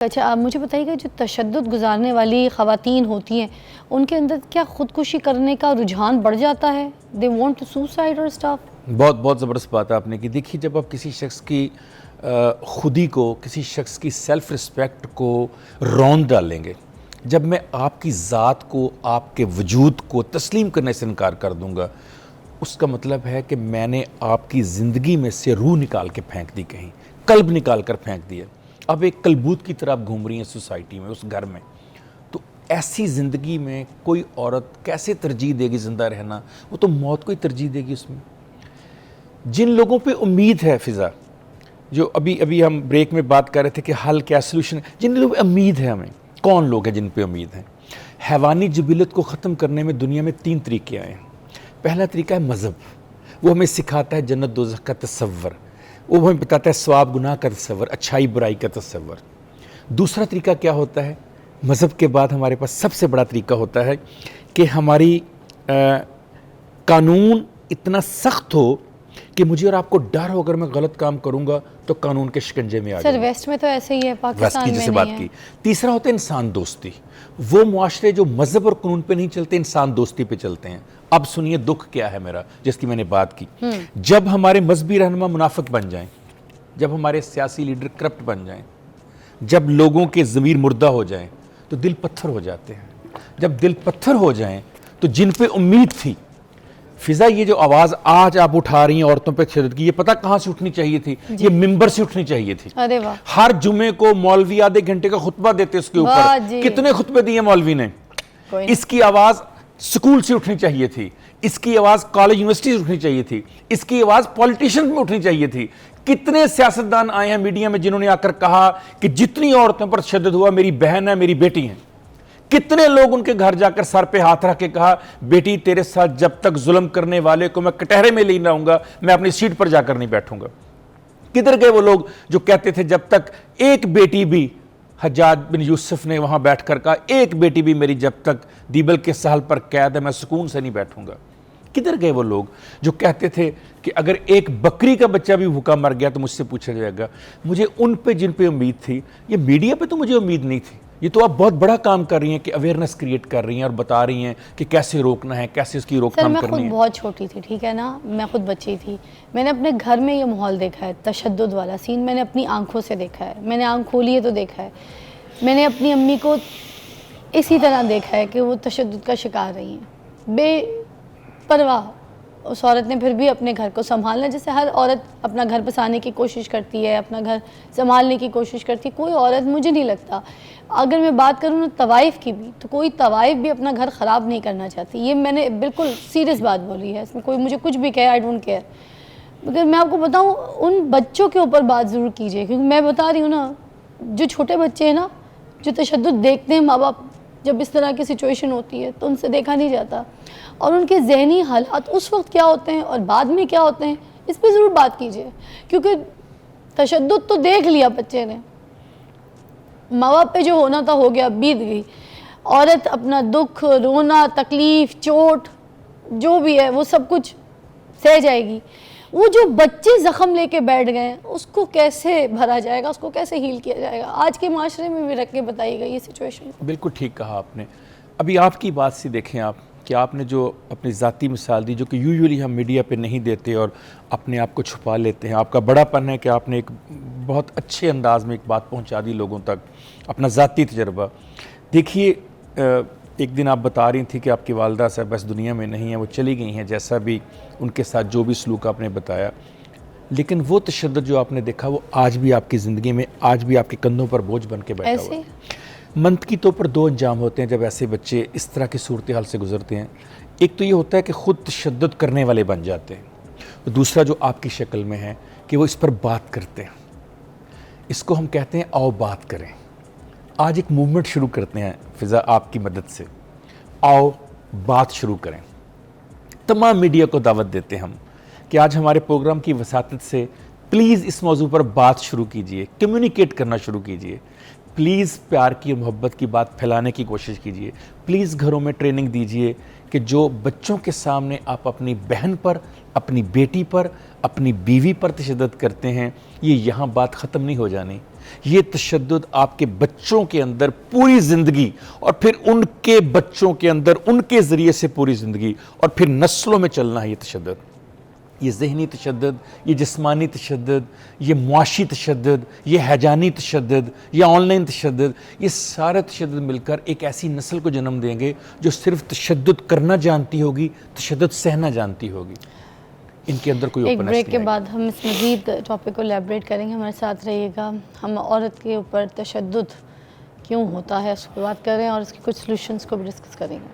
اچھا آپ مجھے بتائیے گا جو تشدد گزارنے والی خواتین ہوتی ہیں ان کے اندر کیا خودکشی کرنے کا رجحان بڑھ جاتا ہے؟ دے وانٹ ٹو سوسائڈ اور اسٹاف؟ بہت زبردست بات ہے آپ نے کی. دیکھیے جب آپ کسی شخص کی خودی کو، کسی شخص کی سیلف رسپیکٹ کو رون ڈالیں گے، جب میں آپ کی ذات کو، آپ کے وجود کو تسلیم کرنے سے انکار کر دوں گا، اس کا مطلب ہے کہ میں نے آپ کی زندگی میں سے روح نکال کے پھینک دی، کہیں قلب نکال کر پھینک دیا. اب ایک کلبوت کی طرح آپ گھوم رہی ہیں سوسائٹی میں، اس گھر میں. تو ایسی زندگی میں کوئی عورت کیسے ترجیح دے گی زندہ رہنا؟ وہ تو موت کو ہی ترجیح دے گی. اس میں جن لوگوں پہ امید ہے فضا، جو ابھی ہم بریک میں بات کر رہے تھے کہ حل کیا سلوشن، جن لوگوں پہ امید ہے، ہمیں کون لوگ ہیں جن پہ امید ہیں؟ حیوانی جبلت کو ختم کرنے میں دنیا میں 3 طریقے آئے ہیں. پہلا طریقہ ہے مذہب، وہ ہمیں سکھاتا ہے جنت دوزخ کا تصور، وہ ہمیں بتاتا ہے ثواب گناہ کا تصور، اچھائی برائی کا تصور. دوسرا طریقہ کیا ہوتا ہے؟ مذہب کے بعد ہمارے پاس سب سے بڑا طریقہ ہوتا ہے کہ ہماری قانون اتنا سخت ہو کہ مجھے اور آپ کو ڈر ہو اگر میں غلط کام کروں گا تو قانون کے شکنجے میں آ جاؤں گا. سر ویسٹ میں تو ایسے ہی ہے، پاکستان میں جیسے بات نہیں ہے. کی. تیسرا ہوتا ہے انسان دوستی، وہ معاشرے جو مذہب اور قانون پہ نہیں چلتے، انسان دوستی پہ چلتے ہیں. اب سنیے دکھ کیا ہے میرا، جس کی میں نے بات کی. جب ہمارے مذہبی رہنما منافق بن جائیں، جب ہمارے سیاسی لیڈر کرپٹ بن جائیں، جب لوگوں کے ضمیر مردہ ہو جائیں تو دل پتھر ہو جاتے ہیں. جب دل پتھر ہو جائیں تو جن پہ امید تھی، فضا یہ جو آواز آج آپ اٹھا رہی ہیں عورتوں پہ تشدد کی، یہ پتہ کہاں سے اٹھنی چاہیے تھی؟ یہ ممبر سے اٹھنی چاہیے تھی. ارے واہ، ہر جمعے کو مولوی آدھے گھنٹے کا خطبہ دیتے اس کے اوپر. کتنے خطبے دیے مولوی نے؟ اس کی آواز سکول سے اٹھنی چاہیے تھی، اس کی آواز کالج یونیورسٹی سے اٹھنی چاہیے تھی، اس کی آواز پولیٹیشن میں اٹھنی چاہیے تھی. کتنے سیاستدان آئے ہیں میڈیا میں جنہوں نے آ کر کہا کہ جتنی عورتوں پر تشدد ہوا میری بہن ہے، میری بیٹی ہیں. کتنے لوگ ان کے گھر جا کر سر پہ ہاتھ رکھ کے کہا بیٹی تیرے ساتھ جب تک ظلم کرنے والے کو میں کٹہرے میں لے نہ آؤں گا میں اپنی سیٹ پر جا کر نہیں بیٹھوں گا. کدھر گئے وہ لوگ جو کہتے تھے جب تک ایک بیٹی بھی، حجاج بن یوسف نے وہاں بیٹھ کر کہا ایک بیٹی بھی میری جب تک دیبل کے ساحل پر قید ہے میں سکون سے نہیں بیٹھوں گا. کدھر گئے وہ لوگ جو کہتے تھے کہ اگر ایک بکری کا بچہ بھی بھوکا مر گیا تو مجھ سے پوچھا جائے گا؟ مجھے ان پہ جن پہ امید تھی، یہ میڈیا پہ تو مجھے امید نہیں تھی. یہ تو آپ بہت بڑا کام کر رہی ہیں کہ اویئرنس کریٹ کر رہی ہیں اور بتا رہی ہیں کہ کیسے روکنا ہے، کیسے اس کی روک تھام کرنی ہے. سر میں خود بہت چھوٹی تھی، ٹھیک ہے نا، میں خود بچی تھی. میں نے اپنے گھر میں یہ ماحول دیکھا ہے، تشدد والا سین میں نے اپنی آنکھوں سے دیکھا ہے. میں نے آنکھ کھولی ہے تو دیکھا ہے. میں نے اپنی امی کو اسی طرح دیکھا ہے کہ وہ تشدد کا شکار رہی ہیں، بے پرواہ. اس عورت نے پھر بھی اپنے گھر کو سنبھالنا، جیسے ہر عورت اپنا گھر بسانے کی کوشش کرتی ہے، اپنا گھر سنبھالنے کی کوشش کرتی ہے. کوئی عورت، مجھے نہیں لگتا، اگر میں بات کروں نا طوائف کی بھی، تو کوئی طوائف بھی اپنا گھر خراب نہیں کرنا چاہتی. یہ میں نے بالکل سیریس بات بولی ہے، اس میں کوئی مجھے کچھ بھی کہے آئی ڈونٹ کیئر. مگر میں آپ کو بتاؤں ان بچوں کے اوپر بات ضرور کیجیے، کیونکہ میں بتا رہی ہوں نا، جو چھوٹے بچے ہیں نا، جو تشدد دیکھتے ہیں ماں باپ جب اس طرح کی سچویشن ہوتی ہے تو ان سے دیکھا نہیں جاتا، اور ان کے ذہنی حالات اس وقت کیا ہوتے ہیں اور بعد میں کیا ہوتے ہیں، اس پہ ضرور بات کیجیے. کیونکہ تشدد تو دیکھ لیا بچے نے، ماں باپ پہ جو ہونا تھا ہو گیا، بیت گئی. عورت اپنا دکھ، رونا، تکلیف، چوٹ جو بھی ہے وہ سب کچھ سہ جائے گی. وہ جو بچے زخم لے کے بیٹھ گئے ہیں اس کو کیسے بھرا جائے گا، اس کو کیسے ہیل کیا جائے گا؟ آج کے معاشرے میں بھی رکھ کے بتائیے گا یہ سچویشن. بالکل ٹھیک کہا آپ نے. ابھی آپ کی بات سے دیکھیں آپ کہ آپ نے جو اپنی ذاتی مثال دی، جو کہ یوزولی ہم میڈیا پہ نہیں دیتے اور اپنے آپ کو چھپا لیتے ہیں. آپ کا بڑا پن ہے کہ آپ نے ایک بہت اچھے انداز میں ایک بات پہنچا دی لوگوں تک، اپنا ذاتی تجربہ. دیکھیے ایک دن آپ بتا رہی تھی کہ آپ کی والدہ صاحب بس دنیا میں نہیں ہیں، وہ چلی گئی ہیں، جیسا بھی ان کے ساتھ جو بھی سلوک آپ نے بتایا. لیکن وہ تشدد جو آپ نے دیکھا وہ آج بھی آپ کی زندگی میں، آج بھی آپ کے کندھوں پر بوجھ بن کے بیٹھا ہوا ہے. منطقی طور پر 2 انجام ہوتے ہیں جب ایسے بچے اس طرح کی صورتحال سے گزرتے ہیں. ایک تو یہ ہوتا ہے کہ خود تشدد کرنے والے بن جاتے ہیں، دوسرا جو آپ کی شکل میں ہے کہ وہ اس پر بات کرتے ہیں. اس کو ہم کہتے ہیں آؤ بات کریں. آج ایک موومنٹ شروع کرتے ہیں فضا آپ کی مدد سے، آؤ بات شروع کریں. تمام میڈیا کو دعوت دیتے ہیں ہم کہ آج ہمارے پروگرام کی وساطت سے پلیز اس موضوع پر بات شروع کیجئے، کمیونیکیٹ کرنا شروع کیجئے. پلیز پیار کی محبت کی بات پھیلانے کی کوشش کیجئے. پلیز گھروں میں ٹریننگ دیجئے کہ جو بچوں کے سامنے آپ اپنی بہن پر، اپنی بیٹی پر، اپنی بیوی پر تشدد کرتے ہیں، یہ یہاں بات ختم نہیں ہو جانی. یہ تشدد آپ کے بچوں کے اندر پوری زندگی اور پھر ان کے بچوں کے اندر ان کے ذریعے سے پوری زندگی اور پھر نسلوں میں چلنا ہے یہ تشدد، یہ ذہنی تشدد، یہ جسمانی تشدد، یہ معاشی تشدد، یہ ہیجانی تشدد، یہ آن لائن تشدد، یہ سارے تشدد مل کر ایک ایسی نسل کو جنم دیں گے جو صرف تشدد کرنا جانتی ہوگی، تشدد سہنا جانتی ہوگی. ان کے اندر کوئی ایک اوپننس بریک کے نہیں آئے بعد ہم اس مزید ٹاپک کو ایلیبریٹ کریں گے. ہمارے ساتھ رہیے گا. ہم عورت کے اوپر تشدد کیوں ہوتا ہے اس کو بات کر رہے ہیں اور اس کے کچھ سلوشنز کو بھی ڈسکس کریں گے.